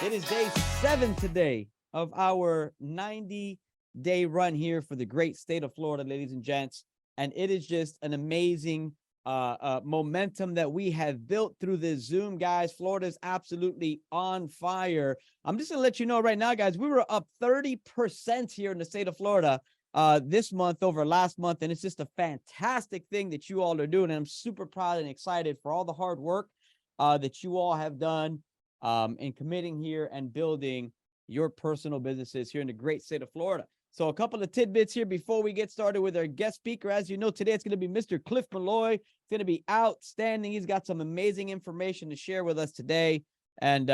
It is day 7 today of our 90-day run here for the great state of Florida, ladies and gents. And it is just an amazing momentum that we have built through this Zoom, guys. Florida is absolutely on fire. I'm just going to let you know right now, guys, we were up 30% here in the state of Florida this month over last month. And it's just a fantastic thing that you all are doing. And I'm super proud and excited for all the hard work that you all have done in committing here and building your personal businesses here in the great state of Florida. So a couple of tidbits here before we get started with our guest speaker. As you know, today it's going to be Mr. Cliff Malloy. It's going to be outstanding. He's got some amazing information to share with us today, and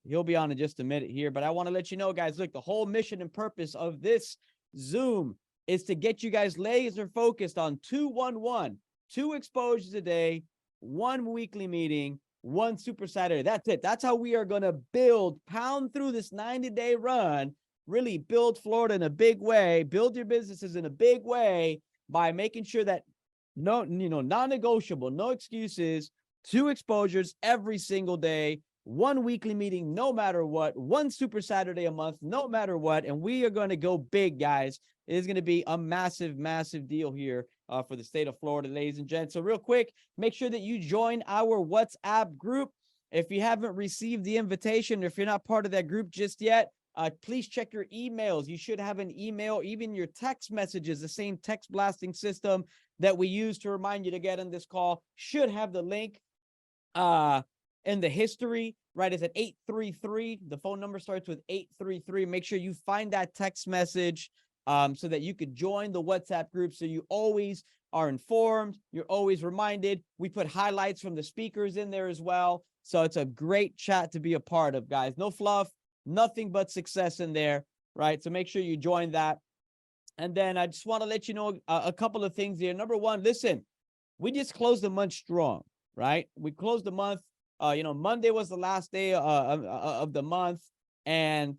he'll be on in just a minute here. But I want to let you know, guys, look, the whole mission and purpose of this Zoom is to get you guys laser focused on 2-1-1, 2 exposures a day, 1 weekly meeting, 1 Super Saturday. That's it. That's how we are going to pound through this 90-day run, really build Florida in a big way, build your businesses in a big way by making sure that non-negotiable, no excuses, 2 exposures every single day, 1 weekly meeting, no matter what, 1 Super Saturday a month, no matter what. And we are going to go big, guys. It is going to be a massive, massive deal here for the state of Florida, ladies and gents. So real quick, make sure that you join our WhatsApp group. If you haven't received the invitation, if you're not part of that group just yet, please check your emails. You should have an email, even your text messages, the same text blasting system that we use to remind you to get on this call should have the link in the history, right? It's at 833. The phone number starts with 833. Make sure you find that text message so that you could join the WhatsApp group so you always are informed. You're always reminded. We put highlights from the speakers in there as well. So it's a great chat to be a part of, guys. No fluff. Nothing but success in there, right? So make sure you join that. And then I just want to let you know a couple of things here. Number one, listen, we just closed the month strong, right? We closed the month. Monday was the last day of the month. And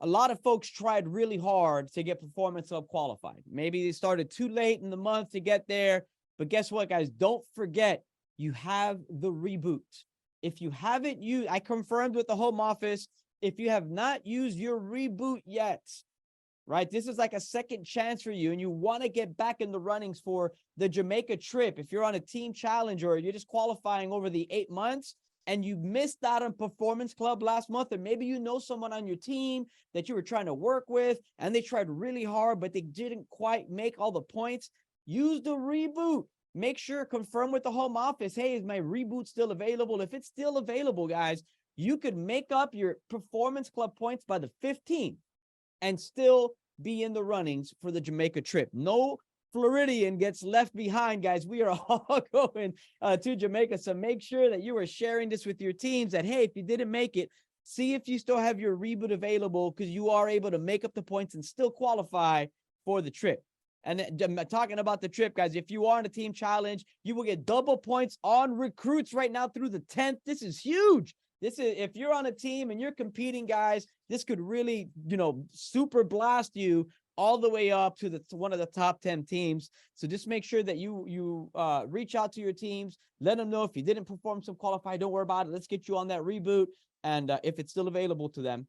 a lot of folks tried really hard to get Performance Hub qualified. Maybe they started too late in the month to get there. But guess what, guys? Don't forget, you have the reboot. If you haven't used, I confirmed with the home office, if you have not used your reboot yet, right, this is like a second chance for you, and you want to get back in the runnings for the Jamaica trip. If you're on a team challenge or you're just qualifying over the 8 months and you missed out on Performance Club last month, or maybe you know someone on your team that you were trying to work with and they tried really hard, but they didn't quite make all the points, use the reboot. Make sure, confirm with the home office, hey, is my reboot still available? If it's still available, guys, you could make up your Performance Club points by the 15th and still be in the runnings for the Jamaica trip. No Floridian gets left behind, guys. We are all going to Jamaica. So make sure that you are sharing this with your teams that, hey, if you didn't make it, see if you still have your reboot available, because you are able to make up the points and still qualify for the trip. And talking about the trip, guys, if you are in a team challenge, you will get double points on recruits right now through the 10th. This is huge. This is, if you're on a team and you're competing, guys, this could really, super blast you all the way up to one of the top 10 teams. So just make sure that you reach out to your teams, let them know if you didn't perform some qualify, don't worry about it. Let's get you on that reboot. And if it's still available to them,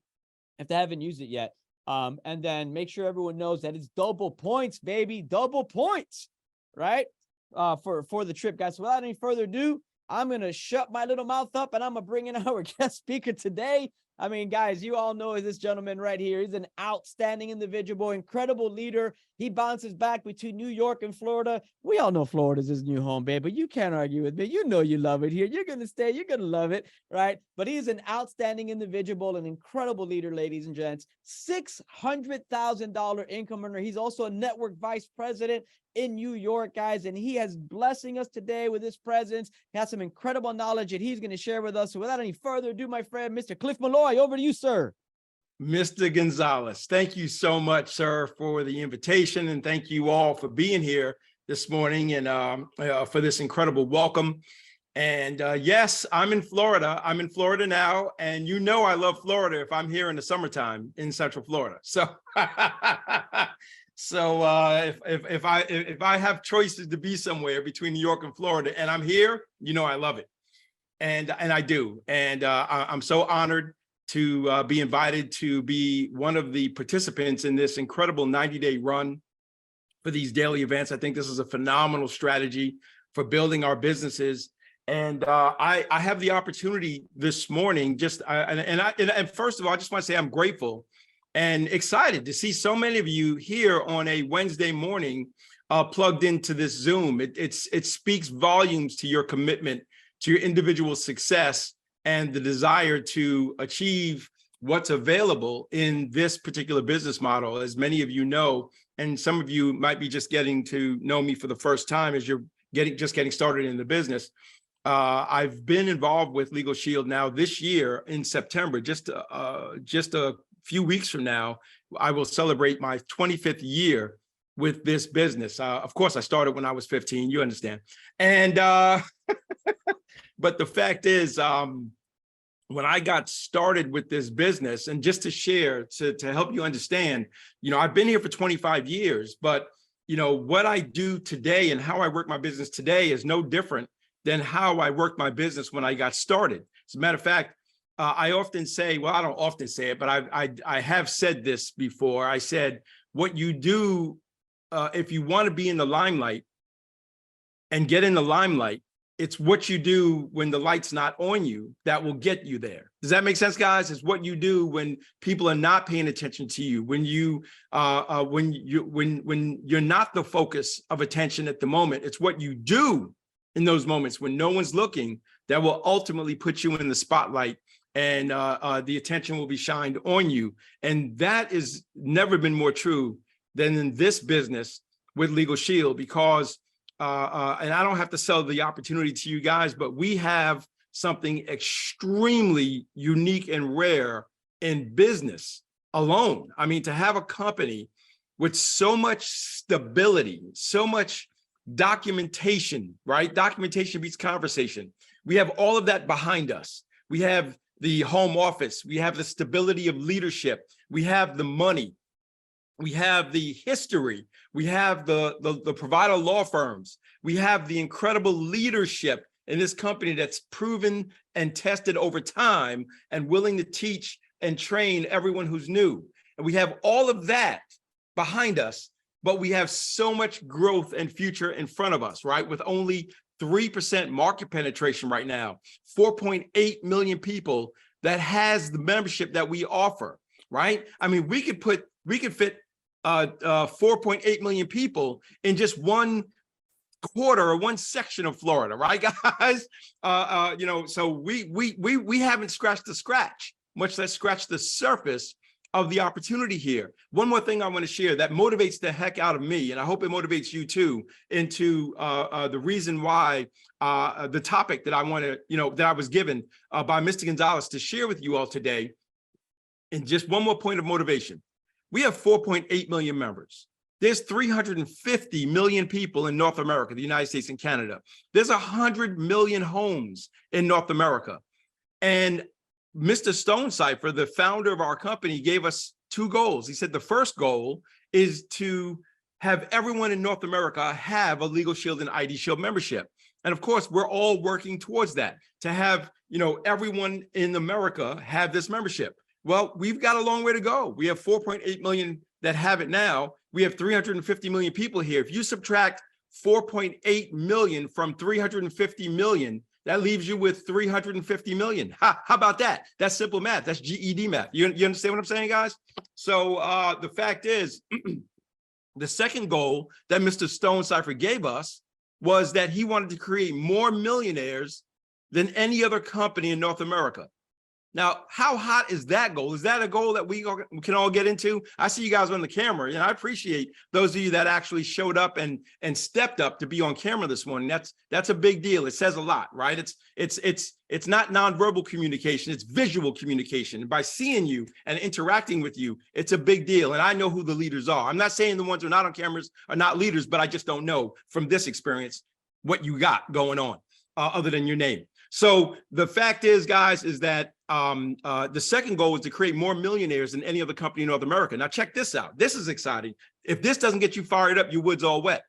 if they haven't used it yet. And then make sure everyone knows that it's double points, baby, double points, right? For the trip, guys. So without any further ado, I'm going to shut my little mouth up and I'm going to bring in our guest speaker today. I mean, guys, you all know this gentleman right here. He's an outstanding individual, incredible leader. He bounces back between New York and Florida. We all know Florida's his new home, babe, but you can't argue with me. You know you love it here. You're going to stay. You're going to love it, right? But he is an outstanding individual, an incredible leader, ladies and gents. $600,000 income earner. He's also a network vice president in New York, guys, and he is blessing us today with his presence. He has some incredible knowledge that he's going to share with us. So without any further ado, my friend, Mr. Cliff Malloy, over to you, sir. Mr. Gonzalez, thank you so much, sir, for the invitation, and thank you all for being here this morning and for this incredible welcome. And yes, I'm in Florida. I'm in Florida now, and you know I love Florida if I'm here in the summertime in Central Florida. So So if I have choices to be somewhere between New York and Florida and I'm here, you know I love it. And I do. And I'm so honored to be invited to be one of the participants in this incredible 90-day run for these daily events. I think this is a phenomenal strategy for building our businesses. And I have the opportunity this morning, and first of all, I just want to say I'm grateful and excited to see so many of you here on a Wednesday morning plugged into this Zoom. It speaks volumes to your commitment to your individual success and the desire to achieve what's available in this particular business model. As many of you know, and some of you might be just getting to know me for the first time as you're just getting started in the business. I've been involved with Legal Shield now this year in September. Just a few weeks from now, I will celebrate my 25th year with this business. Of course, I started when I was 15, you understand. And but the fact is, when I got started with this business, and just to share, to help you understand, I've been here for 25 years, but what I do today and how I work my business today is no different than how I worked my business when I got started. As a matter of fact, I often say, well, I don't often say it, but I have said this before. I said, what you do, if you want to be in the limelight and get in the limelight, it's what you do when the light's not on you that will get you there. Does that make sense, guys? It's what you do when people are not paying attention to you, when you're not the focus of attention at the moment. It's what you do in those moments when no one's looking that will ultimately put you in the spotlight, and the attention will be shined on you. And that has never been more true than in this business with Legal Shield, because and I don't have to sell the opportunity to you guys, but we have something extremely unique and rare in business alone. I mean, to have a company with so much stability, so much documentation, right? Documentation beats conversation. We have all of that behind us. We have the home office. We have the stability of leadership. We have the money. We have the history. We have the provider law firms. We have the incredible leadership in this company that's proven and tested over time and willing to teach and train everyone who's new. And we have all of that behind us, but we have so much growth and future in front of us, right? With only 3% market penetration right now, 4.8 million people that has the membership that we offer, right? I mean, we could fit 4.8 million people in just one quarter or one section of Florida, right, guys? So we haven't scratched the scratch, much less scratched the surface of the opportunity here. One more thing I want to share that motivates the heck out of me, and I hope it motivates you too, into the reason why the topic that I want to, that I was given by Mr. Gonzalez to share with you all today. And just one more point of motivation. We have 4.8 million members. There's 350 million people in North America, the United States and Canada. There's 100 million homes in North America. And Mr. Stonecipher, the founder of our company, gave us two goals. He said the first goal is to have everyone in North America have a Legal Shield and ID Shield membership. And of course, we're all working towards that, to have, everyone in America have this membership. Well, we've got a long way to go. We have 4.8 million that have it now. We have 350 million people here. If you subtract 4.8 million from 350 million, that leaves you with 350 million. How about that? That's simple math. That's GED math. You understand what I'm saying, guys? So the fact is, the second goal that Mr. Stonecipher gave us was that he wanted to create more millionaires than any other company in North America. Now, how hot is that goal? Is that a goal that we can all get into? I see you guys on the camera, and I appreciate those of you that actually showed up and stepped up to be on camera this morning. That's a big deal. It says a lot, right? It's not nonverbal communication, it's visual communication. And by seeing you and interacting with you, it's a big deal. And I know who the leaders are. I'm not saying the ones who are not on cameras are not leaders, but I just don't know from this experience what you got going on other than your name. So the fact is, guys, is that the second goal is to create more millionaires than any other company in North America. Now, check this out. This is exciting. If this doesn't get you fired up, your wood's all wet.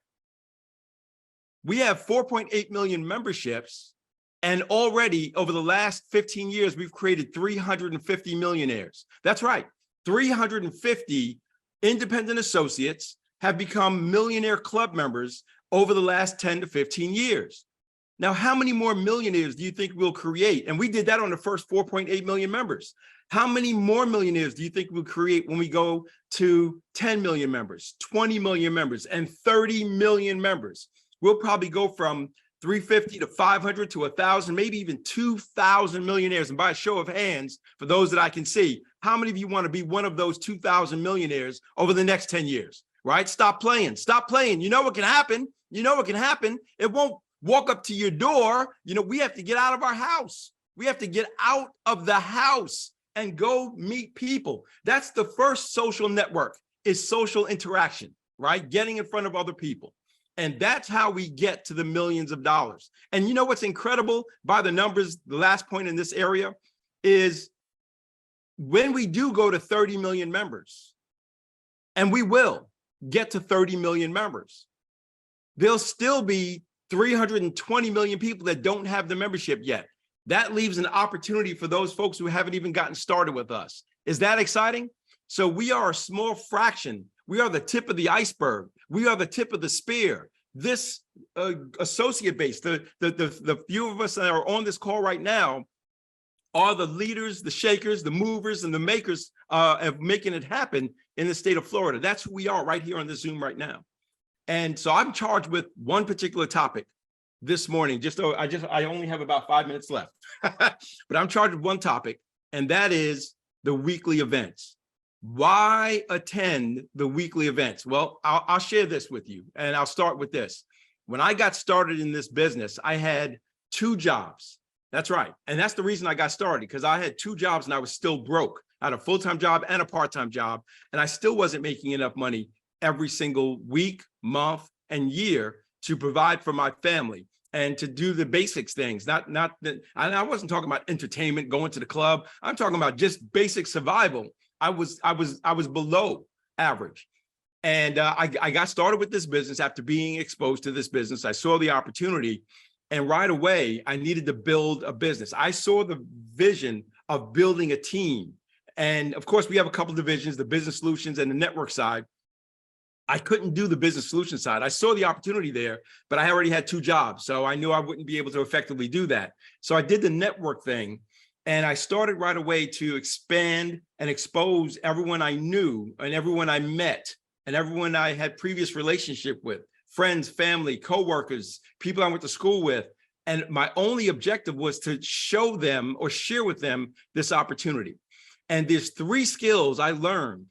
We have 4.8 million memberships, And already over the last 15 years, we've created 350 millionaires. That's right. 350 independent associates have become millionaire club members over the last 10 to 15 years. Now, how many more millionaires do you think we'll create? And we did that on the first 4.8 million members. How many more millionaires do you think we'll create when we go to 10 million members, 20 million members, and 30 million members? We'll probably go from 350 to 500 to 1,000, maybe even 2,000 millionaires. And by a show of hands, for those that I can see, how many of you want to be one of those 2,000 millionaires over the next 10 years, right? Stop playing. Stop playing. You know what can happen? You know what can happen? It won't walk up to your door. You know, we have to get out of our house. We have to get out of the house and go meet people. That's the first social network, is social interaction, right? Getting in front of other people. And that's how we get to the millions of dollars. And you know what's incredible by the numbers, the last point in this area is when we do go to 30 million members, and we will get to 30 million members, there'll still be 320 million people that don't have the membership yet. That leaves an opportunity for those folks who haven't even gotten started with us. Is that exciting? So we are a small fraction. We are the tip of the iceberg. We are the tip of the spear. This associate base, the few of us that are on this call right now, are the leaders, the shakers, the movers, and the makers of making it happen in the state of Florida. That's who we are right here on this Zoom right now. And so I'm charged with one particular topic this morning. I only have about 5 minutes left, but I'm charged with one topic, and that is the weekly events. Why attend the weekly events? Well, I'll share this with you, and I'll start with this. When I got started in this business, I had 2 jobs. That's right. And that's the reason I got started, because I had 2 jobs and I was still broke. I had a full-time job and a part-time job, and I still wasn't making enough money every single week, month, and year to provide for my family and to do the basics things. I wasn't talking about entertainment, going to the club. I'm talking about just basic survival. I was below average. And I got started with this business after being exposed to this business. I saw the opportunity, and right away, I needed to build a business. I saw the vision of building a team. And of course, we have a couple of divisions, the business solutions and the network side. I couldn't do the business solution side. I saw the opportunity there, but I already had 2 jobs. So I knew I wouldn't be able to effectively do that. So I did the network thing. And I started right away to expand and expose everyone I knew and everyone I met and everyone I had previous relationship with, friends, family, coworkers, people I went to school with. And my only objective was to show them or share with them this opportunity. And there's 3 skills I learned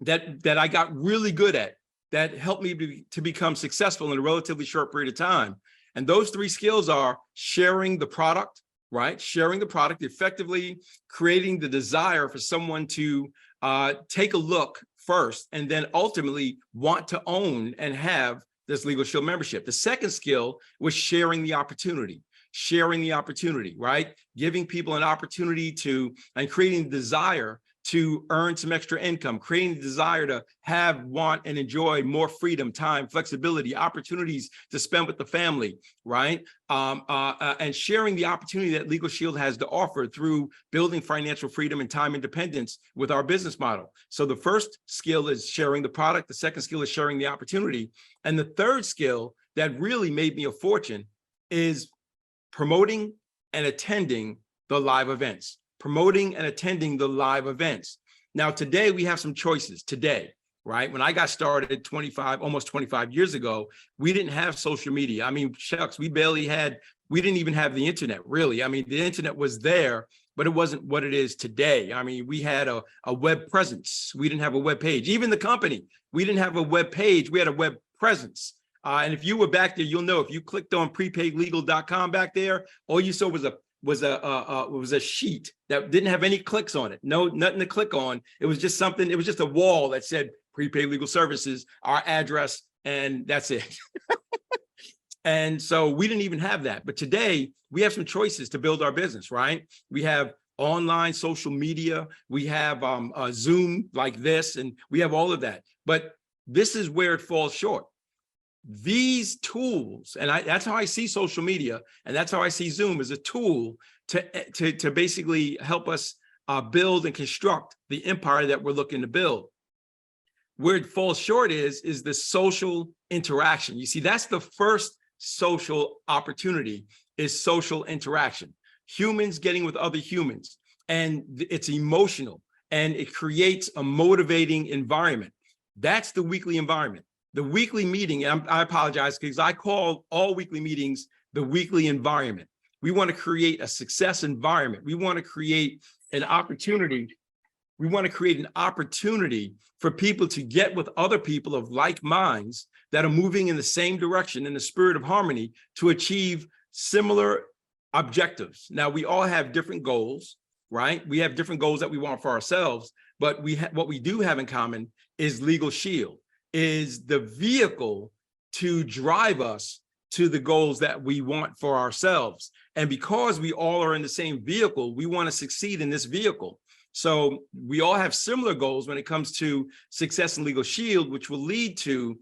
that I got really good at that helped me to become successful in a relatively short period of time. And those 3 skills are sharing the product, right? Sharing the product, effectively creating the desire for someone to take a look first, and then ultimately want to own and have this Legal Shield membership. The second skill was sharing the opportunity, right? Giving people an opportunity and creating desire to earn some extra income, creating the desire to have, want, and enjoy more freedom, time, flexibility, opportunities to spend with the family, right? And sharing the opportunity that Legal Shield has to offer through building financial freedom and time independence with our business model. So the first skill is sharing the product. The second skill is sharing the opportunity. And the third skill that really made me a fortune is promoting and attending the live events. Now, today we have some choices today, right? When I got started almost 25 years ago, we didn't have social media. I mean, shucks, we didn't even have the internet, really. I mean, the internet was there, but it wasn't what it is today. I mean, we had a web presence. We didn't have a web page. Even the company, we didn't have a web page. We had a web presence. And if you were back there, you'll know if you clicked on prepaidlegal.com back there, all you saw was a sheet that didn't have any clicks on it. Nothing to click on. It was just something. It was just a wall that said Prepaid Legal Services, our address, and that's it. And so we didn't even have that. But today we have some choices to build our business, right? We have online social media. We have Zoom like this, and we have all of that. But this is where it falls short. these tools, and that's how I see social media, and that's how I see Zoom as a tool to basically help us build and construct the empire that we're looking to build. Where it falls short is the social interaction. You see, that's the first social opportunity, is social interaction. Humans getting with other humans, and it's emotional, and it creates a motivating environment. That's the weekly environment. The weekly meeting, I apologize because I call all weekly meetings the weekly environment. We want to create a success environment. We want to create an opportunity. We want to create an opportunity for people to get with other people of like minds that are moving in the same direction, in the spirit of harmony, to achieve similar objectives. Now, we all have different goals, right? We have different goals that we want for ourselves, but what we do have in common is Legal Shield, is the vehicle to drive us to the goals that we want for ourselves. And because we all are in the same vehicle, we want to succeed in this vehicle. So we all have similar goals when it comes to success in Legal Shield, which will lead to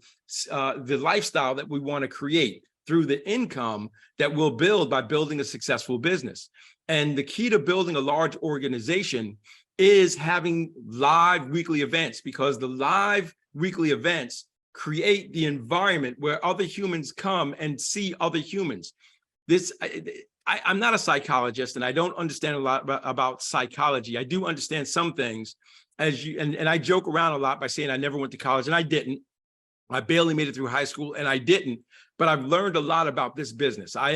the lifestyle that we want to create through the income that we'll build by building a successful business. And the key to building a large organization is having live weekly events, because the live weekly events create the environment where other humans come and see other humans. I'm not a psychologist, and I don't understand a lot about psychology. I do understand some things, and I joke around a lot by saying I never went to college, and I didn't. I barely made it through high school, and I didn't. But I've learned a lot about this business. I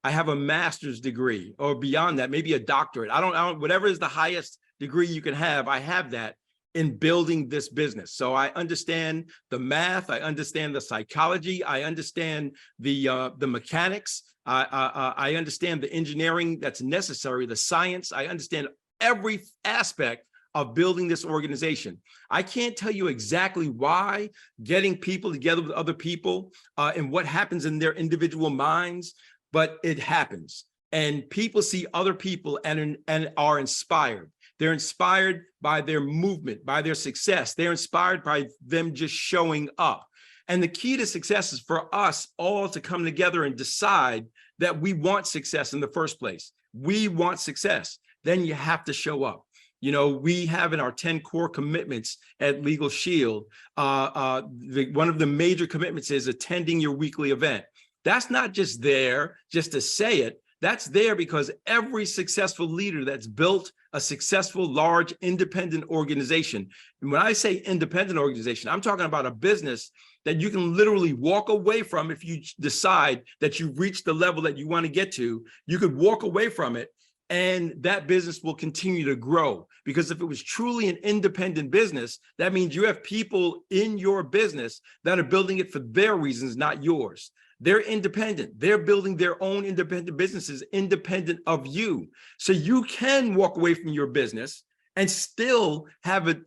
have a master's degree, or beyond that, maybe a doctorate. I don't whatever is the highest degree you can have, I have that in building this business. So I understand the math, I understand the psychology, I understand the mechanics, I understand the engineering that's necessary, the science. I understand every aspect of building this organization. I can't tell you exactly why getting people together with other people and what happens in their individual minds, but it happens. And people see other people and are inspired. They're inspired by their movement, by their success. They're inspired by them just showing up. And the key to success is for us all to come together and decide that we want success in the first place. We want success. Then you have to show up. You know, we have in our 10 core commitments at Legal Shield, one of the major commitments is attending your weekly event. That's not just there just to say it. That's there because every successful leader that's built a successful, large, independent organization. And when I say independent organization, I'm talking about a business that you can literally walk away from if you decide that you've reached the level that you want to get to. You could walk away from it and that business will continue to grow. Because if it was truly an independent business, that means you have people in your business that are building it for their reasons, not yours. They're independent. They're building their own independent businesses, independent of you. So you can walk away from your business and still have a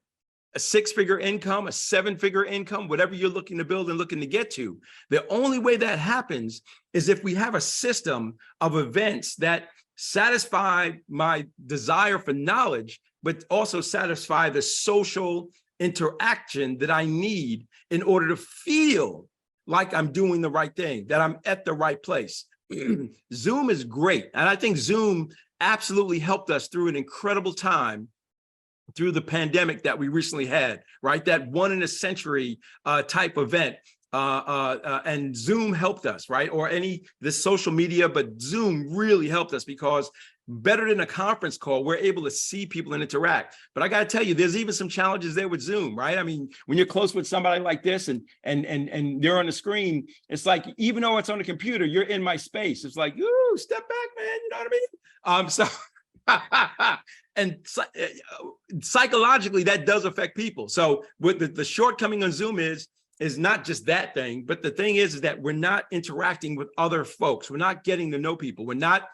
six-figure income, a seven-figure income, whatever you're looking to build and looking to get to. The only way that happens is if we have a system of events that satisfy my desire for knowledge, but also satisfy the social interaction that I need in order to feel like I'm doing the right thing, that I'm at the right place. Zoom is great. And I think Zoom absolutely helped us through an incredible time through the pandemic that we recently had, right? That one in a century type event. And Zoom helped us, right? Or this social media, but Zoom really helped us because better than a conference call, we're able to see people and interact. But I got to tell you, there's even some challenges there with Zoom, right? I mean, when you're close with somebody like this and they're on the screen, it's like, even though it's on the computer, you're in my space. It's like, ooh, step back, man. You know what I mean? And psychologically, that does affect people. So what the shortcoming on Zoom is not just that thing, but the thing is that we're not interacting with other folks. We're not getting to know people. We're not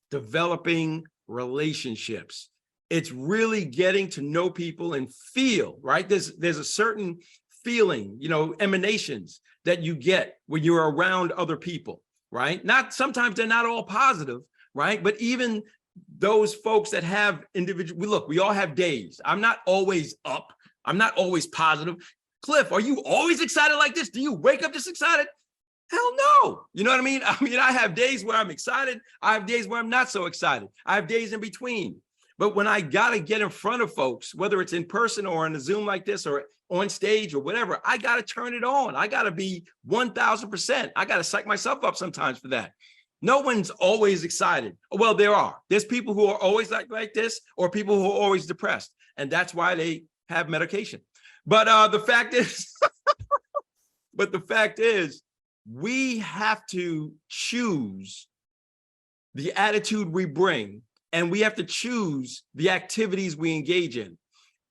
developing relationships. It's really getting to know people and feel, right? There's a certain feeling, you know, emanations that you get when you're around other people, right? Sometimes they're not all positive, right? But even those folks that have we all have days. I'm not always up. I'm not always positive. Cliff, are you always excited like this? Do you wake up this excited? Hell no. You know what I mean? I have days where I'm excited. I have days where I'm not so excited. I have days in between. But when I got to get in front of folks, whether it's in person or on a Zoom like this or on stage or whatever, I got to turn it on. I got to be 1000%. I got to psych myself up sometimes for that. No one's always excited. Well, there's people who are always like this, or people who are always depressed. And that's why they have medication. But the fact is, we have to choose the attitude we bring, and we have to choose the activities we engage in.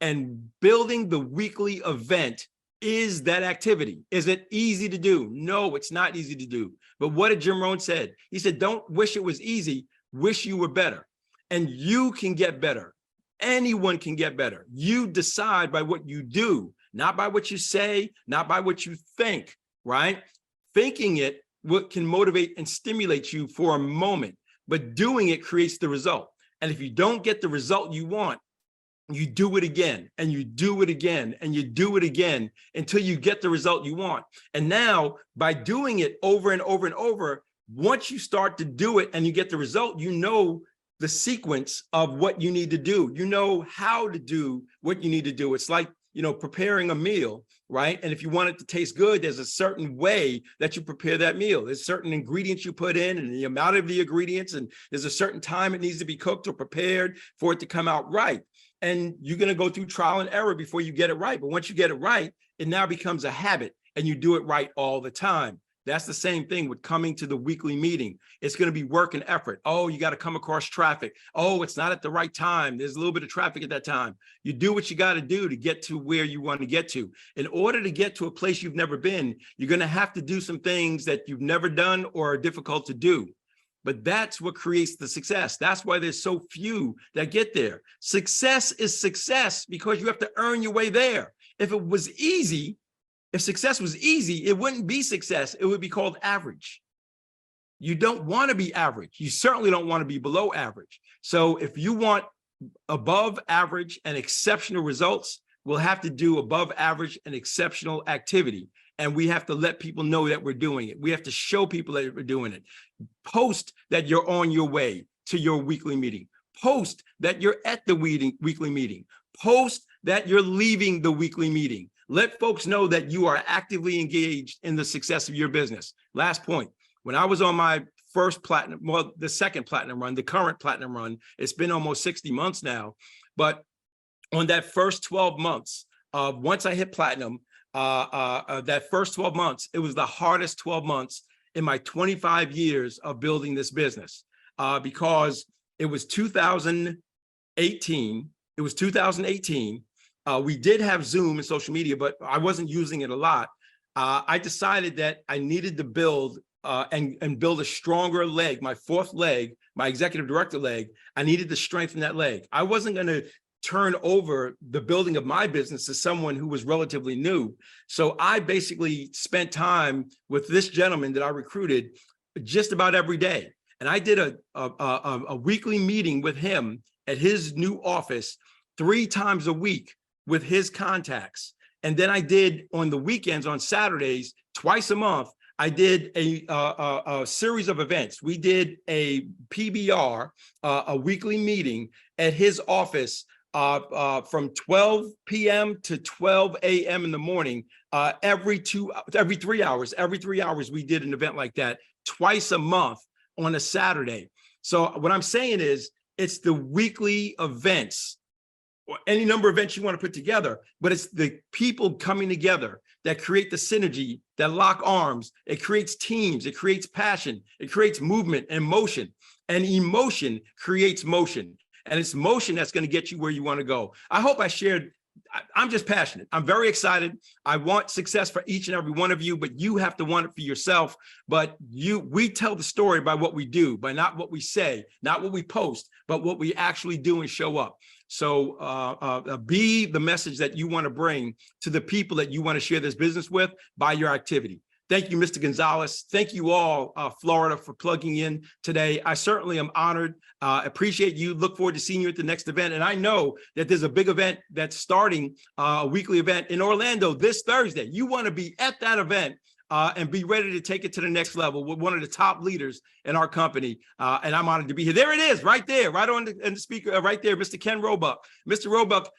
And building the weekly event is that activity. Is it easy to do? No, it's not easy to do. But what did Jim Rohn said? He said, don't wish it was easy, wish you were better. And you can get better. Anyone can get better. You decide by what you do, not by what you say, not by what you think, right? Thinking it what can motivate and stimulate you for a moment, but doing it creates the result. And if you don't get the result you want, you do it again, and you do it again, and you do it again until you get the result you want. And now, by doing it over and over and over, once you start to do it and you get the result, you know the sequence of what you need to do. You know how to do what you need to do. It's like, preparing a meal, right? And if you want it to taste good, there's a certain way that you prepare that meal. There's certain ingredients you put in and the amount of the ingredients, and there's a certain time it needs to be cooked or prepared for it to come out right. And you're going to go through trial and error before you get it right. But once you get it right, it now becomes a habit, and you do it right all the time. That's the same thing with coming to the weekly meeting. It's going to be work and effort. Oh, you got to come across traffic. Oh, it's not at the right time. There's a little bit of traffic at that time. You do what you got to do to get to where you want to get to. In order to get to a place you've never been, you're going to have to do some things that you've never done or are difficult to do. But that's what creates the success. That's why there's so few that get there. Success is success because you have to earn your way there. If it was easy, if success was easy, it wouldn't be success. It would be called average. You don't want to be average. You certainly don't want to be below average. So if you want above average and exceptional results, we'll have to do above average and exceptional activity. And we have to let people know that we're doing it. We have to show people that we're doing it. Post that you're on your way to your weekly meeting. Post that you're at the weekly meeting. Post that you're leaving the weekly meeting. Let folks know that you are actively engaged in the success of your business. Last point, when I was on my first platinum, well, the second platinum run, the current platinum run, it's been almost 60 months now. But on that first 12 months, once I hit platinum, that first 12 months, it was the hardest 12 months in my 25 years of building this business because it was 2018. It was 2018. We did have Zoom and social media, but I wasn't using it a lot. I decided that I needed to build and build a stronger leg, my fourth leg, my executive director leg. I needed to strengthen that leg. I wasn't going to turn over the building of my business to someone who was relatively new. So I basically spent time with this gentleman that I recruited just about every day. And I did a weekly meeting with him at his new office 3 times a week with his contacts. And then I did on the weekends, on Saturdays, twice a month, I did a series of events. We did a PBR, a weekly meeting at his office from 12 p.m. to 12 a.m. in the morning, every 3 hours. Every 3 hours, we did an event like that twice a month on a Saturday. So what I'm saying is, it's the weekly events, or any number of events you want to put together, but it's the people coming together that create the synergy, that lock arms. It creates teams, it creates passion, it creates movement and motion, and emotion creates motion. And it's motion that's going to get you where you want to go. I hope I shared. I'm just passionate. I'm very excited. I want success for each and every one of you, but you have to want it for yourself. But we tell the story by what we do, by not what we say, not what we post, but what we actually do and show up. So be the message that you want to bring to the people that you want to share this business with by your activity. Thank you, Mr. Gonzalez. Thank you all, Florida, for plugging in today. I certainly am honored. Appreciate you. Look forward to seeing you at the next event. And I know that there's a big event that's starting, a weekly event in Orlando this Thursday. You want to be at that event and be ready to take it to the next level with one of the top leaders in our company. And I'm honored to be here. There it is, right there, right on the speaker, right there, Mr. Ken Roebuck. Mr. Roebuck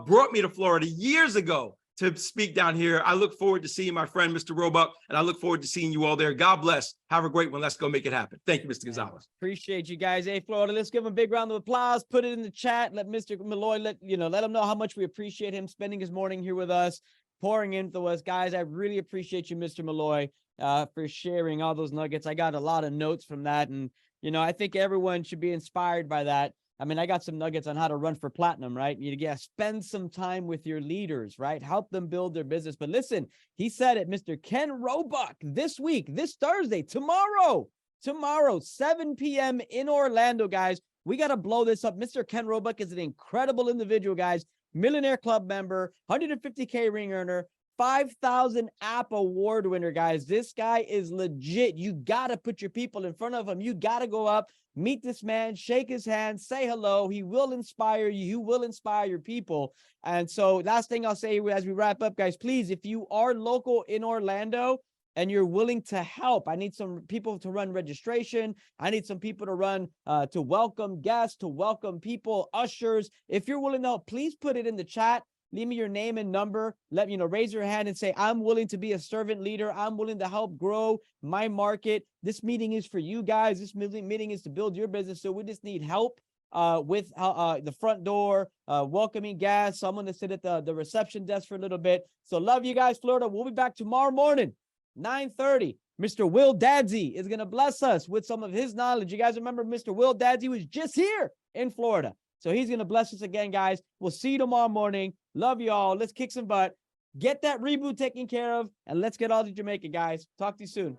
brought me to Florida years ago to speak down here. I look forward to seeing my friend, Mr. Roebuck, and I look forward to seeing you all there. God bless. Have a great one. Let's go make it happen. Thank you, Mr. Gonzalez. Appreciate you guys. Hey, Florida, let's give him a big round of applause. Put it in the chat. Let Mr. Malloy, let him know how much we appreciate him spending his morning here with us, pouring into us. Guys, I really appreciate you, Mr. Malloy, for sharing all those nuggets. I got a lot of notes from that, and, I think everyone should be inspired by that. I mean, I got some nuggets on how to run for platinum, right? You spend some time with your leaders, right? Help them build their business. But listen, he said it, Mr. Ken Roebuck, this week, this Thursday, tomorrow, 7 p.m. in Orlando, guys. We got to blow this up. Mr. Ken Roebuck is an incredible individual, guys. Millionaire Club member, 150K ring earner, 5,000 app award winner, guys. This guy is legit. You got to put your people in front of him. You got to go up, meet this man, shake his hand, say hello. He will inspire you. You will inspire your people. And so last thing I'll say as we wrap up, guys, please, if you are local in Orlando and you're willing to help, I need some people to run registration. I need some people to run, to welcome guests, to welcome people, ushers. If you're willing to help, please put it in the chat. Leave me your name and number. Raise your hand and say, I'm willing to be a servant leader. I'm willing to help grow my market. This meeting is for you guys. This meeting is to build your business. So we just need help with the front door, welcoming guests. Someone to sit at the reception desk for a little bit. So love you guys, Florida. We'll be back tomorrow morning, 9:30. Mr. Will Dadsey is going to bless us with some of his knowledge. You guys remember Mr. Will Dadsey was just here in Florida. So he's going to bless us again, guys. We'll see you tomorrow morning. Love you all. Let's kick some butt. Get that reboot taken care of, and let's get all to Jamaica, guys. Talk to you soon.